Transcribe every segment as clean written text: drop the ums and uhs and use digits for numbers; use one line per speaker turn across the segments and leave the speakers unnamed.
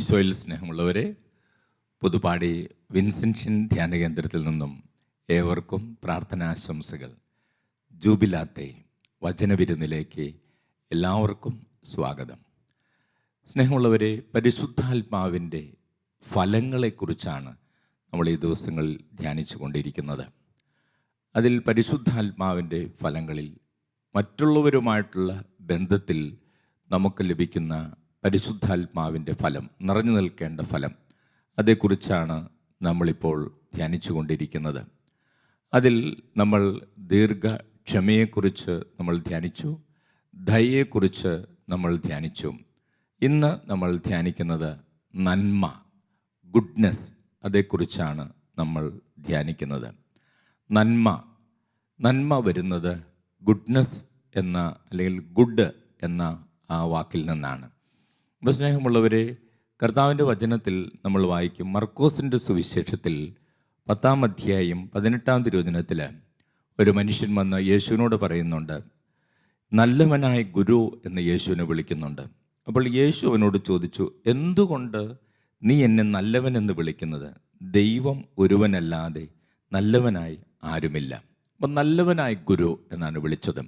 ഈശോയിൽ സ്നേഹമുള്ളവരെ, പുതുപ്പാടി വിൻസെൻഷ്യൻ ധ്യാന കേന്ദ്രത്തിൽ നിന്നും ഏവർക്കും പ്രാർത്ഥനാശംസകൾ. ജൂബിലാത്തെ വചനവിരുന്നിലേക്ക് എല്ലാവർക്കും സ്വാഗതം. സ്നേഹമുള്ളവരെ, പരിശുദ്ധാത്മാവിൻ്റെ ഫലങ്ങളെക്കുറിച്ചാണ് നമ്മൾ ഈ ദിവസങ്ങളിൽ ധ്യാനിച്ചു കൊണ്ടിരിക്കുന്നത്. അതിൽ പരിശുദ്ധാത്മാവിൻ്റെ ഫലങ്ങളിൽ മറ്റുള്ളവരുമായിട്ടുള്ള ബന്ധത്തിൽ നമുക്ക് ലഭിക്കുന്ന പരിശുദ്ധാത്മാവിൻ്റെ ഫലം, നിറഞ്ഞു നിൽക്കേണ്ട ഫലം, അതേക്കുറിച്ചാണ് നമ്മളിപ്പോൾ ധ്യാനിച്ചു കൊണ്ടിരിക്കുന്നത്. അതിൽ നമ്മൾ ദീർഘക്ഷമയെക്കുറിച്ച് നമ്മൾ ധ്യാനിച്ചു, ദയയെക്കുറിച്ച് നമ്മൾ ധ്യാനിച്ചു. ഇന്ന് നമ്മൾ ധ്യാനിക്കുന്നത് നന്മ, ഗുഡ്നെസ്, അതേക്കുറിച്ചാണ് നമ്മൾ ധ്യാനിക്കുന്നത്. നന്മ വരുന്നത് ഗുഡ്നെസ് എന്ന അല്ലെങ്കിൽ ഗുഡ് എന്ന ആ വാക്കിൽ നിന്നാണ്. അപ്പോൾ സ്നേഹമുള്ളവരെ, കർത്താവിൻ്റെ വചനത്തിൽ നമ്മൾ വായിക്കും. മർക്കോസിൻ്റെ സുവിശേഷത്തിൽ 10-ാം അധ്യായം 18-ാം തിരുവചനത്തിൽ ഒരു മനുഷ്യൻ വന്ന് യേശുവിനോട് പറയുന്നുണ്ട്, നല്ലവനായ ഗുരു എന്ന് യേശുവിനെ വിളിക്കുന്നുണ്ട്. അപ്പോൾ യേശു അവനോട് ചോദിച്ചു, എന്തുകൊണ്ട് നീ എന്നെ നല്ലവൻ എന്ന് വിളിക്കുന്നത്? ദൈവം ഒരുവനല്ലാതെ നല്ലവനായി ആരുമില്ല. അപ്പം നല്ലവനായ ഗുരു എന്നാണ് വിളിച്ചത്.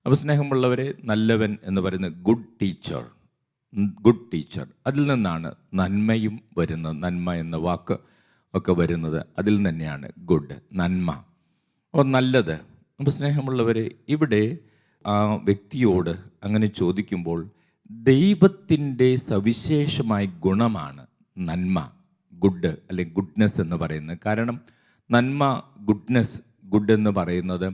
അപ്പോൾ സ്നേഹമുള്ളവരെ, നല്ലവൻ എന്ന് പറയുന്നത് ഗുഡ് ടീച്ചർ, അതിൽ നിന്നാണ് നന്മയും വരുന്നത്. നന്മ എന്ന വാക്ക് ഒക്കെ വരുന്നത് അതിൽ തന്നെയാണ്, ഗുഡ്, നന്മ, അപ്പോൾ നല്ലത്. അപ്പോൾ സ്നേഹമുള്ളവരെ, ഇവിടെ ആ വ്യക്തിയോട് അങ്ങനെ ചോദിക്കുമ്പോൾ ദൈവത്തിൻ്റെ സവിശേഷമായ ഗുണമാണ് നന്മ, ഗുഡ് അല്ലെങ്കിൽ ഗുഡ്നെസ് എന്ന് പറയുന്നത്. കാരണം നന്മ, ഗുഡ്നെസ്, ഗുഡ് എന്ന് പറയുന്നത്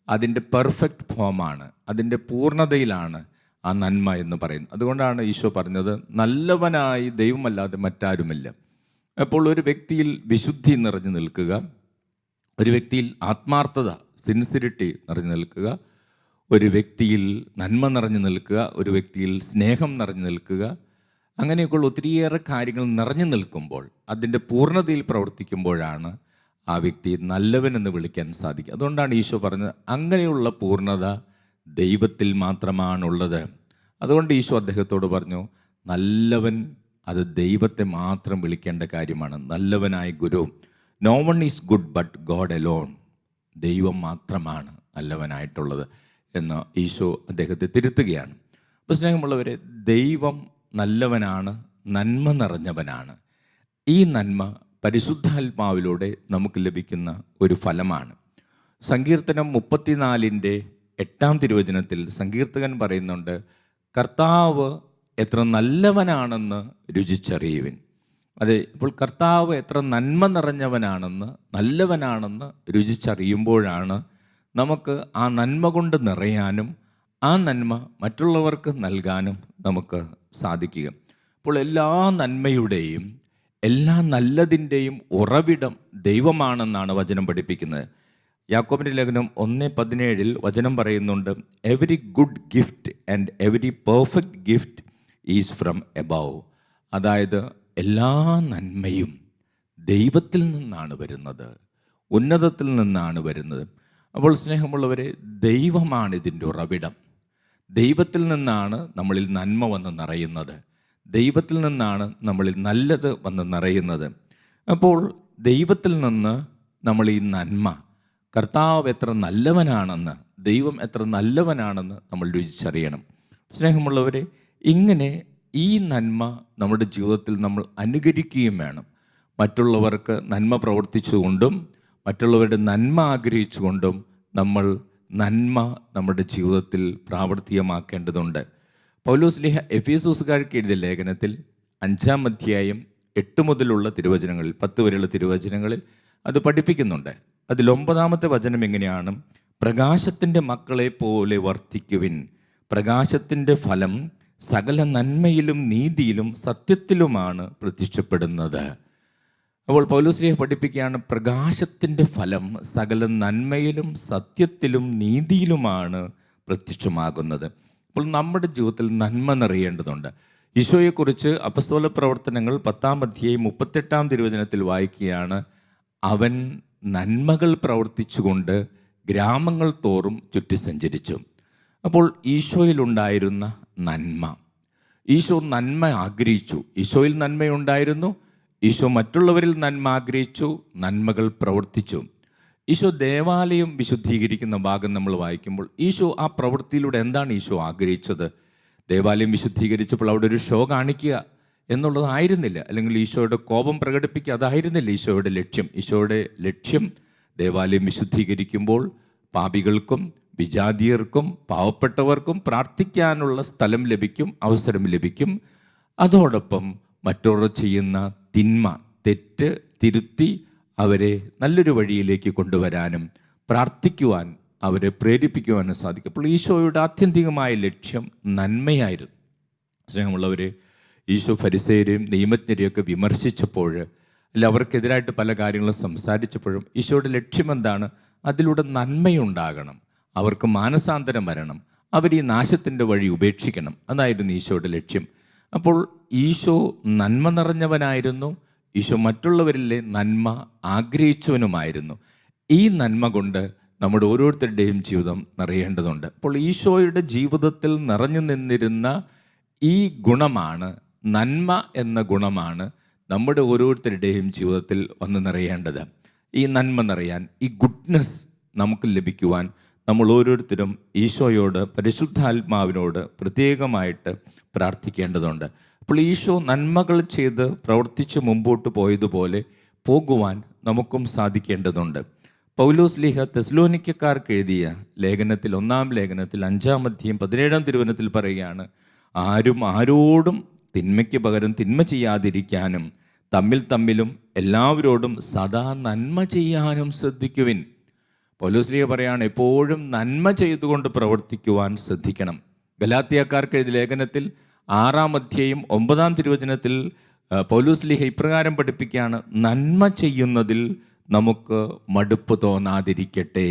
അതിൻ്റെ പെർഫെക്റ്റ് ഫോമാണ്, അതിൻ്റെ പൂർണ്ണതയിലാണ് ആ നന്മ എന്ന് പറയുന്നത്. അതുകൊണ്ടാണ് ഈശോ പറഞ്ഞത്, നല്ലവനായി ദൈവമല്ലാതെ മറ്റാരുമില്ല. അപ്പോൾ ഒരു വ്യക്തിയിൽ വിശുദ്ധി നിറഞ്ഞു നിൽക്കുക, ഒരു വ്യക്തിയിൽ ആത്മാർത്ഥത, സിൻസിരിറ്റി നിറഞ്ഞു നിൽക്കുക, ഒരു വ്യക്തിയിൽ നന്മ നിറഞ്ഞു നിൽക്കുക, ഒരു വ്യക്തിയിൽ സ്നേഹം നിറഞ്ഞു നിൽക്കുക, അങ്ങനെയൊക്കെയുള്ള ഒത്തിരിയേറെ കാര്യങ്ങൾ നിറഞ്ഞു നിൽക്കുമ്പോൾ, അതിൻ്റെ പൂർണ്ണതയിൽ പ്രവർത്തിക്കുമ്പോഴാണ് ആ വ്യക്തി നല്ലവനെന്ന് വിളിക്കാൻ സാധിക്കുക. അതുകൊണ്ടാണ് ഈശോ പറഞ്ഞത്, അങ്ങനെയുള്ള പൂർണ്ണത ദൈവത്തിൽ മാത്രമാണുള്ളത്. അതുകൊണ്ട് ഈശോ അദ്ദേഹത്തോട് പറഞ്ഞു, നല്ലവൻ അത് ദൈവത്തെ മാത്രം വിളിക്കേണ്ട കാര്യമാണ്. നല്ലവനായ ഗുരു, no one is good but God alone, ദൈവം മാത്രമാണ് നല്ലവനായിട്ടുള്ളത് എന്ന് ഈശോ അദ്ദേഹത്തെ തിരുത്തുകയാണ്. അപ്പോൾ സ്നേഹമുള്ളവരെ, ദൈവം നല്ലവനാണ്, നന്മ നിറഞ്ഞവനാണ്. ഈ നന്മ പരിശുദ്ധാത്മാവിലൂടെ നമുക്ക് ലഭിക്കുന്ന ഒരു ഫലമാണ്. സങ്കീർത്തനം 34-ന്റെ 8-ാം തിരുവചനത്തിൽ സങ്കീർത്തകൻ പറയുന്നുണ്ട്, കർത്താവ് എത്ര നല്ലവനാണെന്ന് രുചിച്ചറിയുവിൻ. അതെ, ഇപ്പോൾ കർത്താവ് എത്ര നന്മ നിറഞ്ഞവനാണെന്ന്, നല്ലവനാണെന്ന് രുചിച്ചറിയുമ്പോഴാണ് നമുക്ക് ആ നന്മ കൊണ്ട് നിറയാനും ആ നന്മ മറ്റുള്ളവർക്ക് നൽകാനും നമുക്ക് സാധിക്കുക. അപ്പോൾ എല്ലാ നന്മയുടെയും എല്ലാ നല്ലതിൻ്റെയും ഉറവിടം ദൈവമാണെന്നാണ് വചനം പഠിപ്പിക്കുന്നത്. യാക്കോബിൻ്റെ ലേഖനം 1:17 വചനം പറയുന്നുണ്ട്, every good gift and every perfect gift is from above. അതായത് എല്ലാ നന്മയും ദൈവത്തിൽ നിന്നാണ് വരുന്നത്, ഉന്നതത്തിൽ നിന്നാണ് വരുന്നത്. അപ്പോൾ സ്നേഹമുള്ളവരെ, ദൈവമാണ് ഇതിൻ്റെ ഉറവിടം. ദൈവത്തിൽ നിന്നാണ് നമ്മളിൽ നന്മ വന്ന് നിറയുന്നത്, ദൈവത്തിൽ നിന്നാണ് നമ്മളിൽ നല്ലത് വന്ന് നിറയുന്നത്. അപ്പോൾ ദൈവത്തിൽ നിന്ന് നമ്മൾ ഈ നന്മ, കർത്താവ് എത്ര നല്ലവനാണെന്ന്, ദൈവം എത്ര നല്ലവനാണെന്ന് നമ്മൾ രുചിച്ചറിയണം. സ്നേഹമുള്ളവരെ, ഇങ്ങനെ ഈ നന്മ നമ്മുടെ ജീവിതത്തിൽ നമ്മൾ അനുകരിക്കുകയും വേണം. മറ്റുള്ളവർക്ക് നന്മ പ്രവർത്തിച്ചുകൊണ്ടും മറ്റുള്ളവരുടെ നന്മ ആഗ്രഹിച്ചുകൊണ്ടും നമ്മൾ നന്മ നമ്മുടെ ജീവിതത്തിൽ പ്രാവർത്തികമാക്കേണ്ടതുണ്ട്. പൗലോസ്ലീഹ എഫേസോസുകാർക്ക് എഴുതിയ ലേഖനത്തിൽ 5-ാം അധ്യായം 8 മുതലുള്ള തിരുവചനങ്ങളിൽ, 10 വരെയുള്ള തിരുവചനങ്ങളിൽ അത് പഠിപ്പിക്കുന്നുണ്ട്. അതിൽ 9-ാമത്തെ വചനം എങ്ങനെയാണ്, പ്രകാശത്തിൻ്റെ മക്കളെ പോലെ വർത്തിക്കുവിൻ, പ്രകാശത്തിൻ്റെ ഫലം സകല നന്മയിലും നീതിയിലും സത്യത്തിലുമാണ് പ്രത്യക്ഷപ്പെടുന്നത്. അപ്പോൾ പൗലോസ്ലീഹ പഠിപ്പിക്കുകയാണ്, പ്രകാശത്തിൻ്റെ ഫലം സകല നന്മയിലും സത്യത്തിലും നീതിയിലുമാണ് പ്രത്യക്ഷമാകുന്നത്. അപ്പോൾ നമ്മുടെ ജീവിതത്തിൽ നന്മ നിറയേണ്ടതുണ്ട്. ഈശോയെക്കുറിച്ച് അപ്പസ്തോല പ്രവർത്തനങ്ങൾ 10-ാം അധ്യായം 38-ാം തിരുവചനത്തിൽ വായിക്കുകയാണ്, അവൻ നന്മകൾ പ്രവർത്തിച്ചുകൊണ്ട് ഗ്രാമങ്ങൾ തോറും ചുറ്റി സഞ്ചരിച്ചു. അപ്പോൾ ഈശോയിലുണ്ടായിരുന്ന നന്മ, ഈശോ നന്മ ആഗ്രഹിച്ചു. ഈശോയിൽ നന്മയുണ്ടായിരുന്നു. ഈശോ മറ്റുള്ളവരിൽ നന്മ ആഗ്രഹിച്ചു, നന്മകൾ പ്രവർത്തിച്ചു. ഈശോ ദേവാലയം വിശുദ്ധീകരിക്കുന്ന ഭാഗം നമ്മൾ വായിക്കുമ്പോൾ ഈശോ ആ പ്രവൃത്തിയിലൂടെ എന്താണ് ഈശോ ആഗ്രഹിച്ചത്? ദേവാലയം വിശുദ്ധീകരിച്ചപ്പോൾ അവിടെ ഒരു ഷോ കാണിക്കുക എന്നുള്ളതായിരുന്നില്ല, അല്ലെങ്കിൽ ഈശോയുടെ കോപം പ്രകടിപ്പിക്കുക, അതായിരുന്നില്ല ഈശോയുടെ ലക്ഷ്യം. ഈശോയുടെ ലക്ഷ്യം ദേവാലയം വിശുദ്ധീകരിക്കുമ്പോൾ പാപികൾക്കും വിജാതീയർക്കും പാവപ്പെട്ടവർക്കും പ്രാർത്ഥിക്കാനുള്ള സ്ഥലം ലഭിക്കും, അവസരം ലഭിക്കും. അതോടൊപ്പം മറ്റവർ ചെയ്യുന്ന തിന്മ, തെറ്റ് തിരുത്തി അവരെ നല്ലൊരു വഴിയിലേക്ക് കൊണ്ടുവരാനും പ്രാർത്ഥിക്കുവാൻ അവരെ പ്രേരിപ്പിക്കുവാനും സാധിക്കും. അപ്പോൾ ഈശോയുടെ ആത്യന്തികമായ ലക്ഷ്യം നന്മയായിരുന്നു. സ്നേഹമുള്ളവരെ, ഈശോ ഫരിസേയരെയും നിയമജ്ഞരെയൊക്കെ വിമർശിച്ചപ്പോൾ, അല്ല അവർക്കെതിരായിട്ട് പല കാര്യങ്ങളും സംസാരിച്ചപ്പോഴും ഈശോയുടെ ലക്ഷ്യം എന്താണ്? അതിലൂടെ നന്മയുണ്ടാകണം, അവർക്ക് മാനസാന്തരം വരണം, അവർ ഈ നാശത്തിൻ്റെ വഴി ഉപേക്ഷിക്കണം. അതായിരുന്നു ഈശോയുടെ ലക്ഷ്യം. അപ്പോൾ ഈശോ നന്മ നിറഞ്ഞവനായിരുന്നു. ഈശോ മറ്റുള്ളവരിലെ നന്മ ആഗ്രഹിച്ചവനുമായിരുന്നു. ഈ നന്മ കൊണ്ട് നമ്മുടെ ഓരോരുത്തരുടെയും ജീവിതം നിറയേണ്ടതുണ്ട്. അപ്പോൾ ഈശോയുടെ ജീവിതത്തിൽ നിറഞ്ഞു നിന്നിരുന്ന ഈ ഗുണമാണ്, നന്മ എന്ന ഗുണമാണ് നമ്മുടെ ഓരോരുത്തരുടെയും ജീവിതത്തിൽ വന്ന് നിറയേണ്ടത്. ഈ നന്മ നിറയാൻ, ഈ ഗുഡ്നെസ് നമുക്ക് ലഭിക്കുവാൻ നമ്മൾ ഓരോരുത്തരും ഈശോയോട്, പരിശുദ്ധാത്മാവിനോട് പ്രത്യേകമായിട്ട് പ്രാർത്ഥിക്കേണ്ടതുണ്ട്. അപ്പോൾ ഈശോ നന്മകൾ ചെയ്ത് പ്രവർത്തിച്ച് മുമ്പോട്ട് പോയതുപോലെ പോകുവാൻ നമുക്കും സാധിക്കേണ്ടതുണ്ട്. പൗലോസ് ലീഹ തെസ്സലോനിക്കക്കാർക്ക് എഴുതിയ ലേഖനത്തിൽ, 1-ാം ലേഖനത്തിൽ 5-ാം അധ്യായം 17-ാം തിരുവചനത്തിൽ പറയുകയാണ്, ആരും ആരോടും തിന്മയ്ക്ക് പകരം തിന്മ ചെയ്യാതിരിക്കാനും തമ്മിലും എല്ലാവരോടും സദാ നന്മ ചെയ്യാനും ശ്രദ്ധിക്കുവിൻ. പൗലോസ് ലീഹ പറയാണ്, എപ്പോഴും നന്മ ചെയ്തുകൊണ്ട് പ്രവർത്തിക്കുവാൻ ശ്രദ്ധിക്കണം. ഗലാത്യക്കാർക്ക് എഴുതിയ ലേഖനത്തിൽ 6-ാം അധ്യായം 9-ാം തിരുവചനത്തിൽ പൗലോസ് ലീഹ ഇപ്രകാരം പഠിപ്പിക്കുകയാണ്, നന്മ ചെയ്യുന്നതിൽ നമുക്ക് മടുപ്പ് തോന്നാതിരിക്കട്ടെ.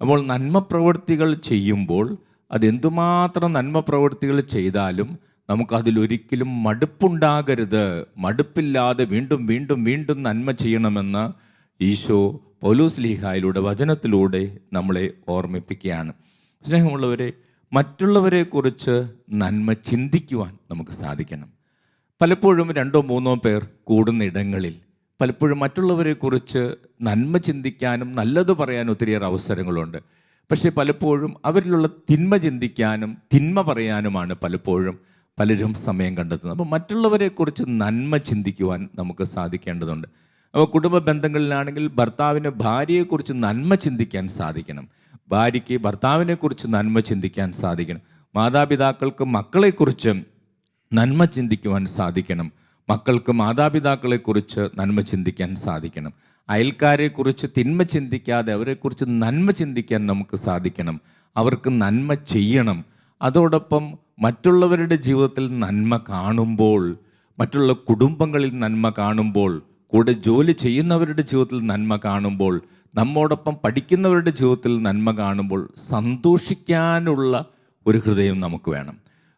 അപ്പോൾ നന്മ പ്രവൃത്തികൾ ചെയ്യുമ്പോൾ, അതെന്തുമാത്രം നന്മ പ്രവൃത്തികൾ ചെയ്താലും നമുക്കതിലൊരിക്കലും മടുപ്പുണ്ടാകരുത്. മടുപ്പില്ലാതെ വീണ്ടും വീണ്ടും വീണ്ടും നന്മ ചെയ്യണമെന്ന് ഈശോ പൗലോസ് ലീഹായിലൂടെ, വചനത്തിലൂടെ നമ്മളെ ഓർമ്മിപ്പിക്കുകയാണ്. സ്നേഹമുള്ളവരെ, മറ്റുള്ളവരെക്കുറിച്ച് നന്മ ചിന്തിക്കുവാൻ നമുക്ക് സാധിക്കണം. പലപ്പോഴും 2-3 പേർ കൂടുന്ന ഇടങ്ങളിൽ പലപ്പോഴും മറ്റുള്ളവരെക്കുറിച്ച് നന്മ ചിന്തിക്കാനും നല്ലത് പറയാനും ഒത്തിരിയേറെ അവസരങ്ങളുണ്ട്. പക്ഷേ പലപ്പോഴും അവരിലുള്ള തിന്മ ചിന്തിക്കാനും തിന്മ പറയാനുമാണ് പലരും സമയം കണ്ടെത്തുന്നത്. അപ്പോൾ മറ്റുള്ളവരെക്കുറിച്ച് നന്മ ചിന്തിക്കുവാൻ നമുക്ക് സാധിക്കേണ്ടതുണ്ട്. അപ്പോൾ കുടുംബ ബന്ധങ്ങളിലാണെങ്കിൽ ഭർത്താവിന് ഭാര്യയെക്കുറിച്ച് നന്മ ചിന്തിക്കാൻ സാധിക്കണം, ഭാര്യയ്ക്ക് ഭർത്താവിനെക്കുറിച്ച് നന്മ ചിന്തിക്കാൻ സാധിക്കണം, മാതാപിതാക്കൾക്ക് മക്കളെക്കുറിച്ച് നന്മ ചിന്തിക്കുവാൻ സാധിക്കണം, മക്കൾക്ക് മാതാപിതാക്കളെക്കുറിച്ച് നന്മ ചിന്തിക്കാൻ സാധിക്കണം, അയൽക്കാരെക്കുറിച്ച് തിന്മ ചിന്തിക്കാതെ അവരെക്കുറിച്ച് നന്മ ചിന്തിക്കാൻ നമുക്ക് സാധിക്കണം, അവർക്ക് നന്മ ചെയ്യണം. അതോടൊപ്പം മറ്റുള്ളവരുടെ ജീവിതത്തിൽ നന്മ കാണുമ്പോൾ, മറ്റുള്ള കുടുംബങ്ങളിൽ നന്മ കാണുമ്പോൾ, കൂടെ ജോലി ചെയ്യുന്നവരുടെ ജീവിതത്തിൽ നന്മ കാണുമ്പോൾ, നമ്മോടൊപ്പം പഠിക്കുന്നവരുടെ ജീവിതത്തിൽ നന്മ കാണുമ്പോൾ സന്തോഷിക്കാനുള്ള ഒരു ഹൃദയം നമുക്ക് വേണം.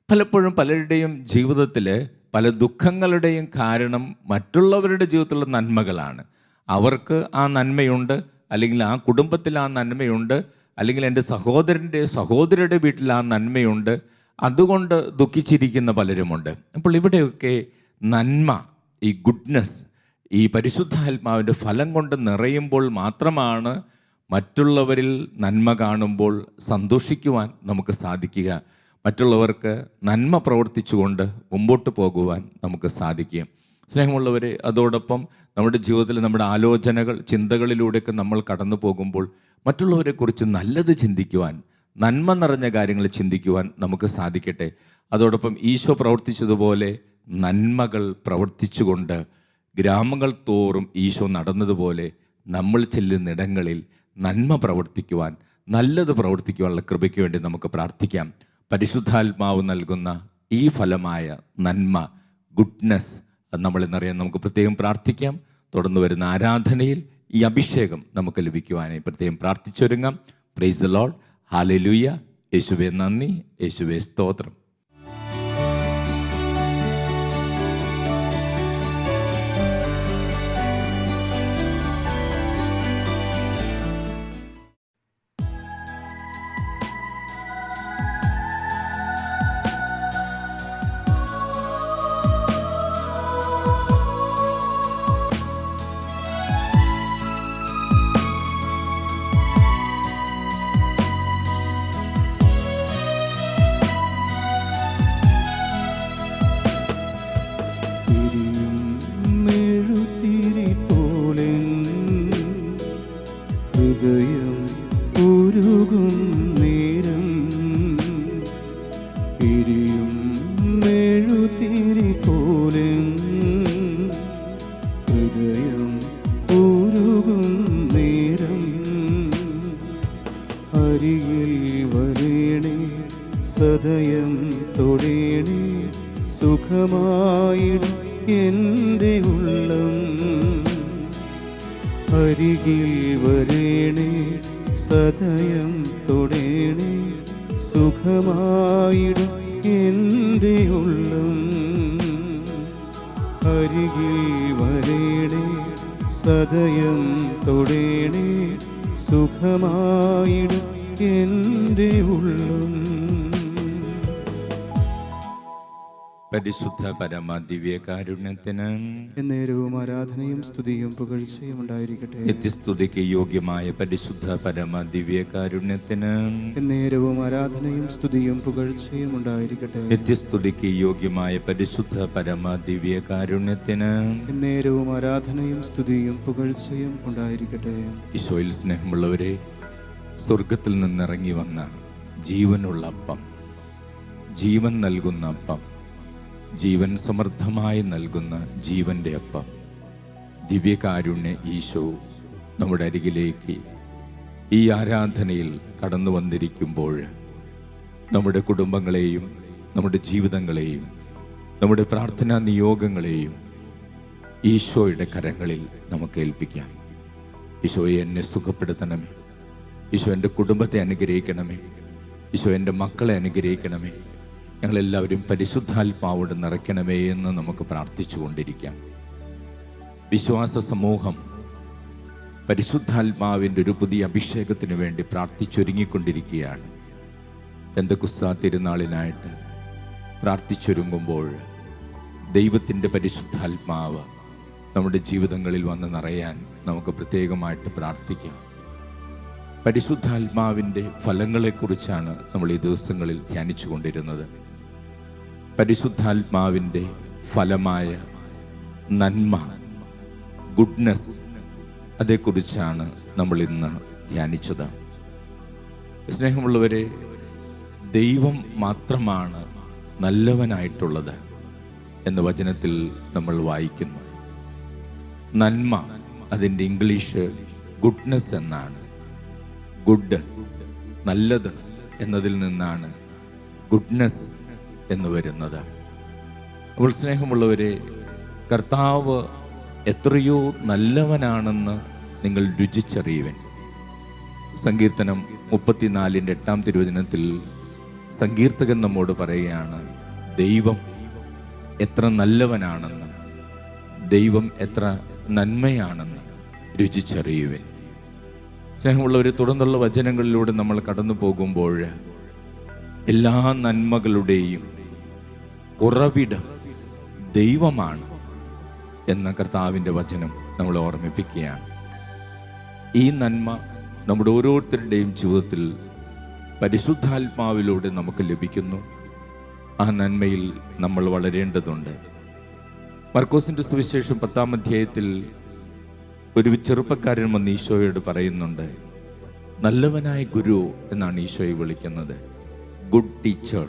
പലപ്പോഴും പലരുടെയും ജീവിതത്തിൽ പല ദുഃഖങ്ങളുടെയും കാരണം മറ്റുള്ളവരുടെ ജീവിതത്തിലുള്ള നന്മകളാണ്. അവർക്ക് ആ നന്മയുണ്ട്, അല്ലെങ്കിൽ ആ കുടുംബത്തിൽ ആ നന്മയുണ്ട്, അല്ലെങ്കിൽ എൻ്റെ സഹോദരൻ്റെ വീട്ടിൽ ആ നന്മയുണ്ട്, അതുകൊണ്ട് ദുഃഖിച്ചിരിക്കുന്ന പലരുമുണ്ട്. അപ്പോൾ ഇവിടെയൊക്കെ നന്മ, ഈ ഗുഡ്നെസ്, ഈ പരിശുദ്ധാത്മാവിൻ്റെ ഫലം കൊണ്ട് നിറയുമ്പോൾ മാത്രമാണ് മറ്റുള്ളവരിൽ നന്മ കാണുമ്പോൾ സന്തോഷിക്കുവാൻ നമുക്ക് സാധിക്കുക, മറ്റുള്ളവർക്ക് നന്മ പ്രവർത്തിച്ചുകൊണ്ട് മുമ്പോട്ട് പോകുവാൻ നമുക്ക് സാധിക്കും. സ്നേഹമുള്ളവരെ, അതോടൊപ്പം നമ്മുടെ ജീവിതത്തിൽ നമ്മുടെ ആലോചനകൾ, ചിന്തകളിലൂടെയൊക്കെ നമ്മൾ കടന്നു പോകുമ്പോൾ മറ്റുള്ളവരെക്കുറിച്ച് നല്ലത് ചിന്തിക്കുവാൻ, നന്മ നിറഞ്ഞ കാര്യങ്ങൾ ചിന്തിക്കുവാൻ നമുക്ക് സാധിക്കട്ടെ. അതോടൊപ്പം ഈശോ പ്രവർത്തിച്ചതുപോലെ നന്മകൾ പ്രവർത്തിച്ചുകൊണ്ട് ഗ്രാമങ്ങൾ തോറും ഈശോ നടന്നതുപോലെ നമ്മൾ ചെല്ലുന്നിടങ്ങളിൽ നന്മ പ്രവർത്തിക്കുവാൻ, നല്ലത് പ്രവർത്തിക്കുവാനുള്ള കൃപയ്ക്ക് വേണ്ടി നമുക്ക് പ്രാർത്ഥിക്കാം. പരിശുദ്ധാത്മാവ് നൽകുന്ന ഈ ഫലമായ നന്മ, ഗുഡ്നെസ് നമ്മളിന്നറിയാൻ നമുക്ക് പ്രത്യേകം പ്രാർത്ഥിക്കാം. തുടർന്ന് വരുന്ന ആരാധനയിൽ ഈ അഭിഷേകം നമുക്ക് ലഭിക്കുവാനായി പ്രത്യേകം പ്രാർത്ഥിച്ചൊരുങ്ങാം. Praise the Lord. ഹല്ലേലൂയ. യേശുവേ നന്ദി, യേശുവേ സ്തോത്രം.
ഹൃദയം ഉരുകും നേരം എരിയും മെഴുതിരി പോലെ ഹൃദയം ഉരുകും നേരം അരികിൽ വരേണേ സദയം തൊടേണേ സുഖമായിടും എൻ്റെ ഉള്ളം അരികിൽ വരേണേ സദയം തൊടേണേ സുഖമായിടും എൻ്റെ ഉള്ളം അരികിൽ വരേണേ സദയം തൊടേണേ സുഖമായിടും എൻ്റെ ഉള്ളം.
പരിശുദ്ധ പരമ ദിവ്യകാരുണ്യത്തിന്
എന്നേരവും ആരാധനയും സ്തുതിയും പുകഴ്ചയും ഉണ്ടായിരിക്കട്ടെ.
നിത്യസ്തുതിക്ക് യോഗ്യമായ പരിശുദ്ധ പരമ ദിവ്യകാരുണ്യത്തിന്
എന്നേരവും ആരാധനയും സ്തുതിയും പുകഴ്ചയും ഉണ്ടായിരിക്കട്ടെ.
നിത്യസ്തുതിക്ക് യോഗ്യമായ പരിശുദ്ധ പരമ ദിവ്യകാരുണ്യത്തിന്
എന്നേരവും ആരാധനയും സ്തുതിയും പുകഴ്ചയും ഉണ്ടായിരിക്കട്ടെ.
ഈശോയിൽ സ്നേഹമുള്ളവരെ, സ്വർഗത്തിൽ നിന്നിറങ്ങി വന്ന ജീവനുള്ള അപ്പം, ജീവൻ നൽകുന്ന അപ്പം, ജീവൻ സമൃദ്ധമായി നൽകുന്ന ജീവൻ്റെ അപ്പം, ദിവ്യകാരുണ്യ ഈശോ നമ്മുടെ അരികിലേക്ക് ഈ ആരാധനയിൽ കടന്നു വന്നിരിക്കുമ്പോൾ നമ്മുടെ കുടുംബങ്ങളെയും നമ്മുടെ ജീവിതങ്ങളെയും നമ്മുടെ പ്രാർത്ഥനാ നിയോഗങ്ങളെയും ഈശോയുടെ കരങ്ങളിൽ നമുക്ക് ഏൽപ്പിക്കാം. ഈശോയെ, എന്നെ സുഖപ്പെടുത്തണമേ. ഈശോ എൻ്റെ കുടുംബത്തെ അനുഗ്രഹിക്കണമേ. ഈശോ എൻ്റെ മക്കളെ അനുഗ്രഹിക്കണമേ. ഞങ്ങളെല്ലാവരും പരിശുദ്ധാത്മാവോട് നിറയ്ക്കണമേ എന്ന് നമുക്ക് പ്രാർത്ഥിച്ചു കൊണ്ടിരിക്കാം. വിശ്വാസ സമൂഹം പരിശുദ്ധാത്മാവിൻ്റെ ഒരു പുതിയ അഭിഷേകത്തിന് വേണ്ടി പ്രാർത്ഥിച്ചൊരുങ്ങിക്കൊണ്ടിരിക്കുകയാണ്. പെന്തക്കുസ്താ തിരുനാളിനായിട്ട് പ്രാർത്ഥിച്ചൊരുങ്ങുമ്പോൾ ദൈവത്തിൻ്റെ പരിശുദ്ധാത്മാവ് നമ്മുടെ ജീവിതങ്ങളിൽ വന്ന് നിറയാൻ നമുക്ക് പ്രത്യേകമായിട്ട് പ്രാർത്ഥിക്കാം. പരിശുദ്ധാത്മാവിൻ്റെ ഫലങ്ങളെക്കുറിച്ചാണ് നമ്മൾ ഈ ദിവസങ്ങളിൽ ധ്യാനിച്ചു കൊണ്ടിരുന്നത്. പരിശുദ്ധാത്മാവിൻ്റെ ഫലമായ നന്മ, ഗുഡ്നെസ്, അതേക്കുറിച്ചാണ് നമ്മൾ ഇന്ന് ധ്യാനിച്ചത്. സ്നേഹമുള്ളവരെ, ദൈവം മാത്രമാണ് നല്ലവനായിട്ടുള്ളത് എന്ന് വചനത്തിൽ നമ്മൾ വായിക്കുന്നു. നന്മ, അതിൻ്റെ ഇംഗ്ലീഷ് ഗുഡ്നെസ് എന്നാണ്. ഗുഡ്, നല്ലത് എന്നതിൽ നിന്നാണ് ഗുഡ്നെസ് എന്ന് വരുന്നത്. അപ്പോൾ സ്നേഹമുള്ളവരെ, കർത്താവ് എത്രയോ നല്ലവനാണെന്ന് നിങ്ങൾ രുചിച്ചറിയുവൻ. സങ്കീർത്തനം 34:8 തിരുവചനത്തിൽ സങ്കീർത്തകൻ നമ്മോട് പറയുകയാണ്, ദൈവം എത്ര നല്ലവനാണെന്ന്, ദൈവം എത്ര നന്മയാണെന്ന് രുചിച്ചറിയുവൻ. സ്നേഹമുള്ളവർ, തുടർന്നുള്ള വചനങ്ങളിലൂടെ നമ്മൾ കടന്നു പോകുമ്പോൾ എല്ലാ നന്മകളുടെയും ഉറവിടം ദൈവമാണ് എന്ന കർത്താവിൻ്റെ വചനം നമ്മൾ ഓർമ്മിപ്പിക്കുകയാണ്. ഈ നന്മ നമ്മുടെ ഓരോരുത്തരുടെയും ജീവിതത്തിൽ പരിശുദ്ധാത്മാവിലൂടെ നമുക്ക് ലഭിക്കുന്നു. ആ നന്മയിൽ നമ്മൾ വളരേണ്ടതുണ്ട്. മർക്കോസിൻ്റെ സുവിശേഷം 10-ാം അധ്യായത്തിൽ ഒരു ചെറുപ്പക്കാരൻ വന്ന് ഈശോയോട് പറയുന്നുണ്ട്, നല്ലവനായ ഗുരു എന്നാണ് ഈശോയെ വിളിക്കുന്നത്, ഗുഡ് ടീച്ചർ.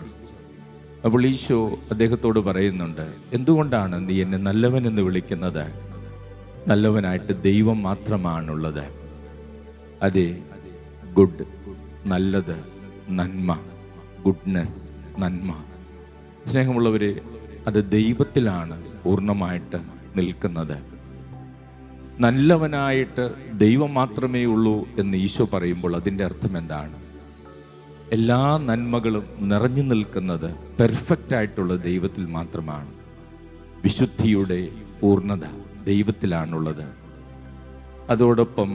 അപ്പോൾ ഈശോ അദ്ദേഹത്തോട് പറയുന്നുണ്ട്, എന്തുകൊണ്ടാണ് നീ എന്നെ നല്ലവൻ എന്ന് വിളിക്കുന്നത്? നല്ലവനായിട്ട് ദൈവം മാത്രമാണുള്ളത്. അതെ, ഗുഡ്, നല്ലത്, നന്മ, ഗുഡ്നെസ്, നന്മ. സ്നേഹമുള്ളവരെ, അത് ദൈവത്തിലാണ് പൂർണ്ണമായിട്ട് നിൽക്കുന്നത്. നല്ലവനായിട്ട് ദൈവം മാത്രമേ ഉള്ളൂ എന്ന് ഈശോ പറയുമ്പോൾ അതിൻ്റെ അർത്ഥം എന്താണ്? എല്ലാ നന്മകളും നിറഞ്ഞു നിൽക്കുന്നത് പെർഫെക്റ്റ് ആയിട്ടുള്ള ദൈവത്തിൽ മാത്രമാണ്. വിശുദ്ധിയുടെ പൂർണ്ണത ദൈവത്തിലാണുള്ളത്. അതോടൊപ്പം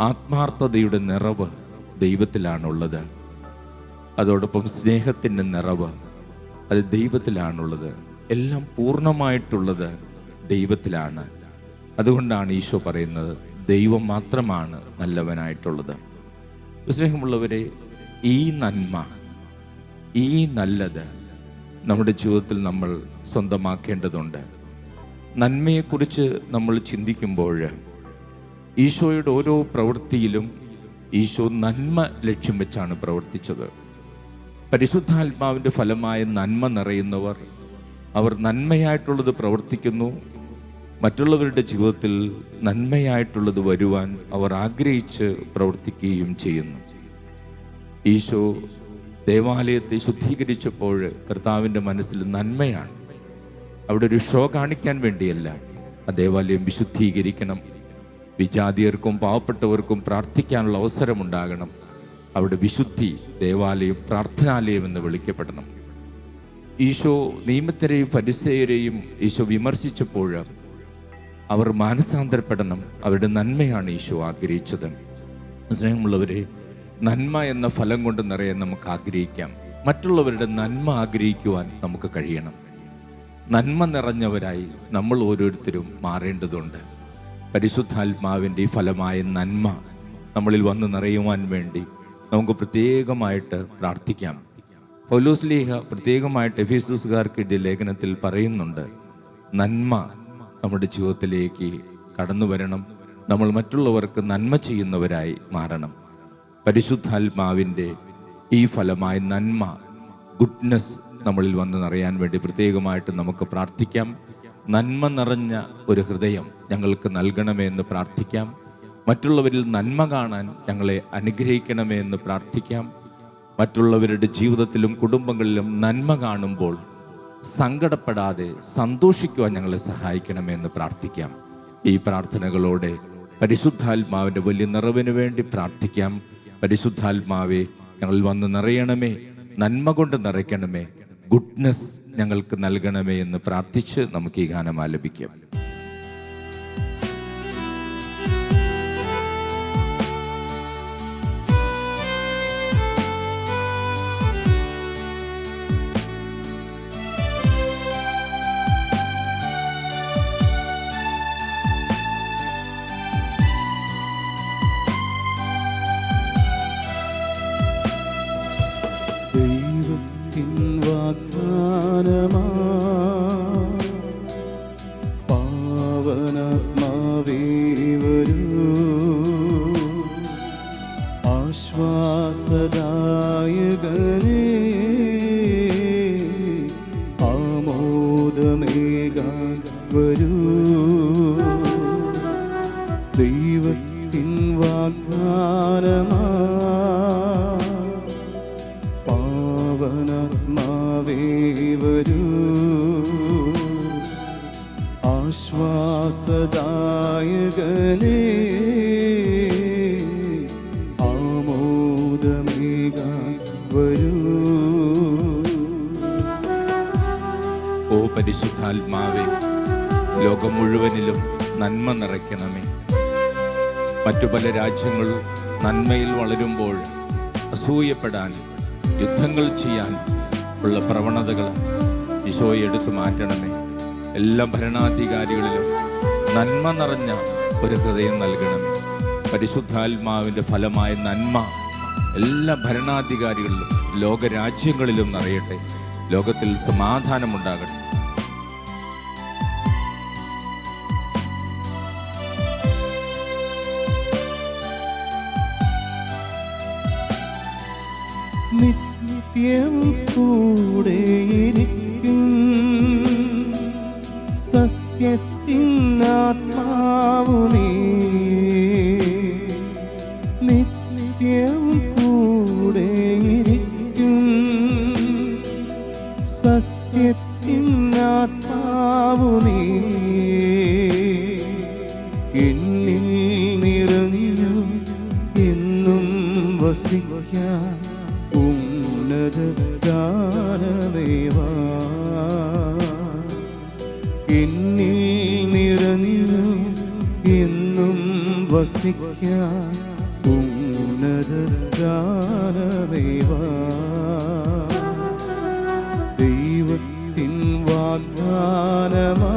ആത്മാർത്ഥതയുടെ നിറവ് ദൈവത്തിലാണുള്ളത്. അതോടൊപ്പം സ്നേഹത്തിൻ്റെ നിറവ് അത് ദൈവത്തിലാണുള്ളത്. എല്ലാം പൂർണ്ണമായിട്ടുള്ളത് ദൈവത്തിലാണ്. അതുകൊണ്ടാണ് ഈശോ പറയുന്നത്, ദൈവം മാത്രമാണ് നല്ലവനായിട്ടുള്ളത്. സ്നേഹമുള്ളവരെ, ഈ നന്മ, ഈ നല്ലത് നമ്മുടെ ജീവിതത്തിൽ നമ്മൾ സ്വന്തമാക്കേണ്ടതുണ്ട്. നന്മയെക്കുറിച്ച് നമ്മൾ ചിന്തിക്കുമ്പോൾ ഈശോയുടെ ഓരോ പ്രവൃത്തിയിലും ഈശോ നന്മ ലക്ഷ്യം വെച്ചാണ് പ്രവർത്തിച്ചത്. പരിശുദ്ധാത്മാവിൻ്റെ ഫലമായ നന്മ നിറയുന്നവർ, അവർ നന്മയായിട്ടുള്ളത് പ്രവർത്തിക്കുന്നു. മറ്റുള്ളവരുടെ ജീവിതത്തിൽ നന്മയായിട്ടുള്ളത് വരുവാൻ അവർ ആഗ്രഹിച്ച് പ്രവർത്തിക്കുകയും ചെയ്യുന്നു. ഈശോ ദേവാലയത്തെ ശുദ്ധീകരിച്ചപ്പോൾ കർത്താവിൻ്റെ മനസ്സിൽ നന്മയാണ്. അവിടെ ഒരു ഷോ കാണിക്കാൻ വേണ്ടിയല്ല, ആ ദേവാലയം വിശുദ്ധീകരിക്കണം, വിജാതിയർക്കും പാവപ്പെട്ടവർക്കും പ്രാർത്ഥിക്കാനുള്ള അവസരമുണ്ടാകണം. അവിടെ വിശുദ്ധി, ദേവാലയം പ്രാർത്ഥനാലയം എന്ന് വിളിക്കപ്പെടണം. ഈശോ നിയമജ്ഞരെയും ഫരിസേയരെയും ഈശോ വിമർശിച്ചപ്പോൾ അവർ മാനസാന്തരപ്പെടണം. അവരുടെ നന്മയാണ് ഈശോ ആഗ്രഹിച്ചത്. സ്നേഹമുള്ളവരെ, നന്മ എന്ന ഫലം കൊണ്ട് നിറയാൻ നമുക്ക് ആഗ്രഹിക്കാം. മറ്റുള്ളവരുടെ നന്മ ആഗ്രഹിക്കുവാൻ നമുക്ക് കഴിയണം. നന്മ നിറഞ്ഞവരായി നമ്മൾ ഓരോരുത്തരും മാറേണ്ടതുണ്ട്. പരിശുദ്ധാത്മാവിൻ്റെ ഈ ഫലമായ നന്മ നമ്മളിൽ വന്ന് നിറയുവാൻ വേണ്ടി നമുക്ക് പ്രത്യേകമായിട്ട് പ്രാർത്ഥിക്കാം. പൗലോസ്ലീഹ പ്രത്യേകമായിട്ട് എഫേസ്യസുകാർക്ക് എഴുതിയ ലേഖനത്തിൽ പറയുന്നുണ്ട്, നന്മ നമ്മുടെ ജീവിതത്തിലേക്ക് കടന്നു വരണം. നമ്മൾ മറ്റുള്ളവർക്ക് നന്മ ചെയ്യുന്നവരായി മാറണം. പരിശുദ്ധാത്മാവിൻ്റെ ഈ ഫലമായ നന്മ, ഗുഡ്നെസ് നമ്മളിൽ വന്ന് നിറയാൻ വേണ്ടി പ്രത്യേകമായിട്ട് നമുക്ക് പ്രാർത്ഥിക്കാം. നന്മ നിറഞ്ഞ ഒരു ഹൃദയം ഞങ്ങൾക്ക് നൽകണമേ എന്ന് പ്രാർത്ഥിക്കാം. മറ്റുള്ളവരിൽ നന്മ കാണാൻ ഞങ്ങളെ അനുഗ്രഹിക്കണമേ എന്ന് പ്രാർത്ഥിക്കാം. മറ്റുള്ളവരുടെ ജീവിതത്തിലും കുടുംബങ്ങളിലും നന്മ കാണുമ്പോൾ സങ്കടപ്പെടാതെ സന്തോഷിക്കുവാൻ ഞങ്ങളെ സഹായിക്കണമേ എന്ന് പ്രാർത്ഥിക്കാം. ഈ പ്രാർത്ഥനകളോടെ പരിശുദ്ധാത്മാവിൻ്റെ വലിയ നിറവിന് വേണ്ടി പ്രാർത്ഥിക്കാം. പരിശുദ്ധാത്മാവെ, ഞങ്ങൾ വന്ന് നിറയണമേ, നന്മ കൊണ്ട് നിറയ്ക്കണമേ, ഗുഡ്നെസ് ഞങ്ങൾക്ക് നൽകണമേ എന്ന് പ്രാർത്ഥിച്ച് നമുക്ക് ഈ ഗാനം ആലപിക്കാം.
പാവനാത്മാവേ വരൂ, ആശ്വാസദായകനേ, ആമോദമേകാൻ വരൂ. ദൈവത്തിൻ വാഗ്ദാനമാ പാവനാത്മാവേ വരൂ, ആശ്വാസദായകനേ, ആമോദമേകാൻ വരൂ.
ഓ പരിശുദ്ധാത്മാവേ, ലോകം മുഴുവനിലും നന്മ നിറയ്ക്കണമേ. മറ്റു പല രാജ്യങ്ങളും നന്മയിൽ വളരുമ്പോൾ അസൂയപ്പെടാൻ, യുദ്ധങ്ങൾ ചെയ്യാൻ ഉള്ള പ്രവണതകൾ ഈശോയെ എടുത്തു മാറ്റണമേ. എല്ലാ ഭരണാധികാരികളിലും നന്മ നിറഞ്ഞ ഒരു ഹൃദയം നൽകണമേ. പരിശുദ്ധാത്മാവിൻ്റെ ഫലമായ നന്മ എല്ലാ ഭരണാധികാരികളിലും ലോകരാജ്യങ്ങളിലും നിറയട്ടെ. ലോകത്തിൽ സമാധാനമുണ്ടാകട്ടെ.
നിത്യം കൂടെയിരിക്കും സത്യത്തിൻ ആത്മാവു നീ, നിത്യം കൂടെയിരിക്കും സത്യത്തിൻ ആത്മാവു നീ. എന്നിൽ നിറഞ്ഞു എന്നും വസിക്കാൻ ഉന്നത ഗാനമേവാ. എന്നിൽ നിറഞ്ഞു എന്നും വസിക്കാൻ ഉന്നത ഗാനമേവാ. ദൈവത്തിൻ വാഗ്ദാനമാ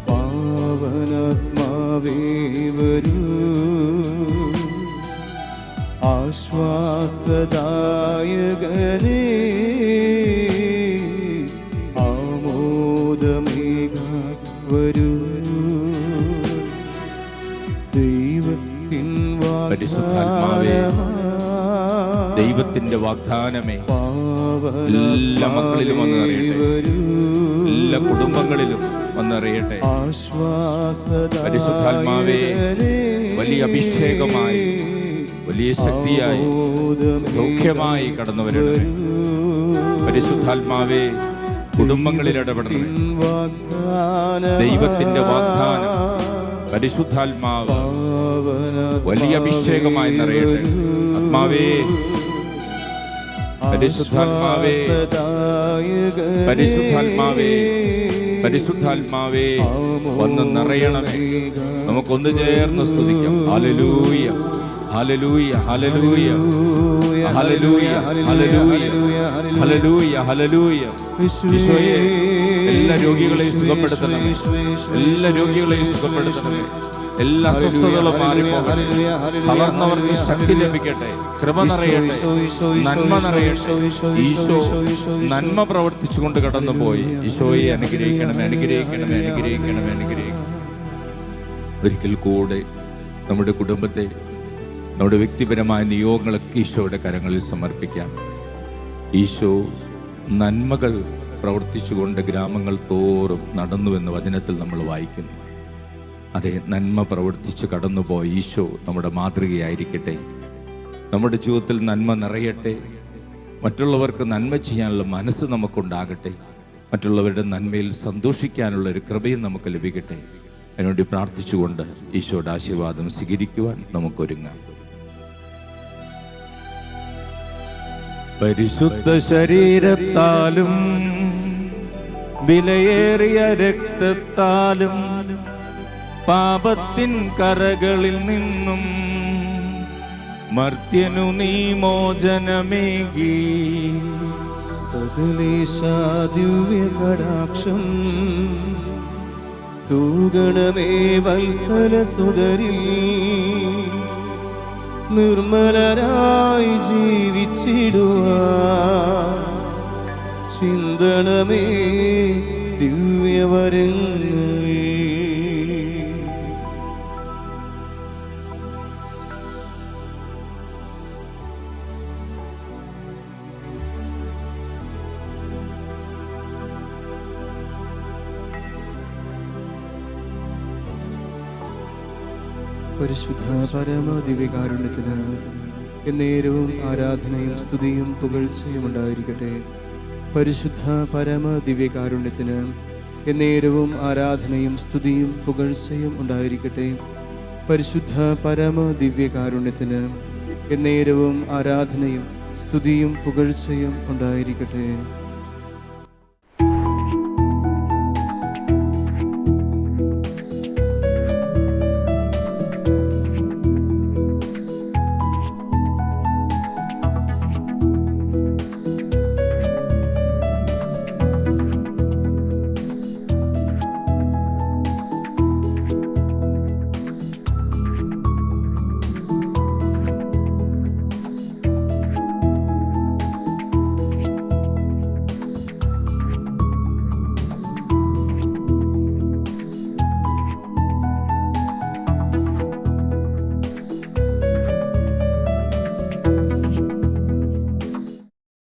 പാവനാത്മാവേ വരൂ, ആശ്വാസദായകനേ, ആമോദമേകാൻ വരൂ. ദൈവത്തിൻ
പരിശുദ്ധാത്മാവേ, ദൈവത്തിന്റെ വാഗ്ദാനമേ എല്ലാ മക്കളിലും വന്ന് നിറയട്ടെ, എല്ലാ കുടുംബങ്ങളിലും വന്ന് നിറയട്ടെ. പരിശുദ്ധാത്മാവേ, വലിയ അഭിഷേകമായി, വലിയ ശക്തിയായി, സൗഖ്യമായി കടന്നു വരണമേ. പരിശുദ്ധാത്മാവേ, കുടുംബങ്ങളിൽ ഇടപെടണമേ. ദൈവത്തിന്റെ വാഗ്ദാനം പരിശുദ്ധാത്മാവ് വലിയ അഭിഷേകമായി നിറയട്ടെ. ആത്മാവേ, പരിശുദ്ധാത്മാവേ, പരിശുദ്ധാത്മാവേ, പരിശുദ്ധാത്മാവേ, വന്ന് നിറയണമേ. നമുക്കൊന്ന് ചേർന്ന് സ്തുതിക്കാം. Hallelujah, hallelujah, hallelujah, hallelujah, hallelujah, hallelujah, hallelujah. ഈശോയെ, എല്ലാ രോഗികളെയും സുഖപ്പെടുത്തണമേ, എല്ലാ രോഗികളെയും സുഖപ്പെടുത്തണമേ. എല്ലാ അസ്വസ്ഥതകളും മാറിപ്പോകട്ടെ. തളർന്നവർക്ക് ശക്തി ലഭിക്കട്ടെ, കൃപ നിറയട്ടെ, നന്മ നിറയട്ടെ. ഈശോ നന്മ പ്രവർത്തിച്ചുകൊണ്ട് കടന്നുപോയി. ഈശോയെ അനുഗ്രഹിക്കണമേ, അനുഗ്രഹിക്കണമേ, അനുഗ്രഹിക്കണമേ, അനുഗ്രഹിക്കണം. ഒരിക്കൽ കൂടെ നമ്മുടെ കുടുംബത്തെ, നമ്മുടെ വ്യക്തിപരമായ നിയോഗങ്ങളൊക്കെ ഈശോയുടെ കരങ്ങളിൽ സമർപ്പിക്കാം. ഈശോ നന്മകൾ പ്രവർത്തിച്ചുകൊണ്ട് ഗ്രാമങ്ങൾ തോറും നടന്നുവെന്ന് വചനത്തിൽ നമ്മൾ വായിക്കുന്നു. അതെ, നന്മ പ്രവർത്തിച്ച് കടന്നുപോയ ഈശോ നമ്മുടെ മാതൃകയായിരിക്കട്ടെ. നമ്മുടെ ജീവിതത്തിൽ നന്മ നിറയട്ടെ. മറ്റുള്ളവർക്ക് നന്മ ചെയ്യാനുള്ള മനസ്സ് നമുക്കുണ്ടാകട്ടെ. മറ്റുള്ളവരുടെ നന്മയിൽ സന്തോഷിക്കാനുള്ള ഒരു കൃപയും നമുക്ക് ലഭിക്കട്ടെ. അതിനുവേണ്ടി പ്രാർത്ഥിച്ചുകൊണ്ട് ഈശോയുടെ ആശീർവാദം സ്വീകരിക്കുവാൻ നമുക്കൊരുങ്ങാം. പരിശുദ്ധ ശരീരത്താലും വിലയേറിയ രക്തത്താലും പാപത്തിൻ കറകളിൽ നിന്നും മർത്യനു നീ മോചനമേകി.
സകലേശാ ദിവ്യ കടാക്ഷം തൂഗണമേ വത്സല സുതരിൽ. നിർമ്മലരായി ജീവിച്ചിടുവാൻ ചിന്തണമേ ദിവ്യവരങ്ങൾ. പരിശുദ്ധ പരമ ദിവ്യകാരുണ്യത്തിന് എന്നേരവും ആരാധനയും സ്തുതിയും പുകഴ്ചയും ഉണ്ടായിരിക്കട്ടെ. പരിശുദ്ധ പരമ ദിവ്യകാരുണ്യത്തിന് എന്നേരവും ആരാധനയും സ്തുതിയും പുകഴ്ചയും ഉണ്ടായിരിക്കട്ടെ. പരിശുദ്ധ പരമ ദിവ്യകാരുണ്യത്തിന് എന്നേരവും ആരാധനയും സ്തുതിയും പുകഴ്ചയും ഉണ്ടായിരിക്കട്ടെ.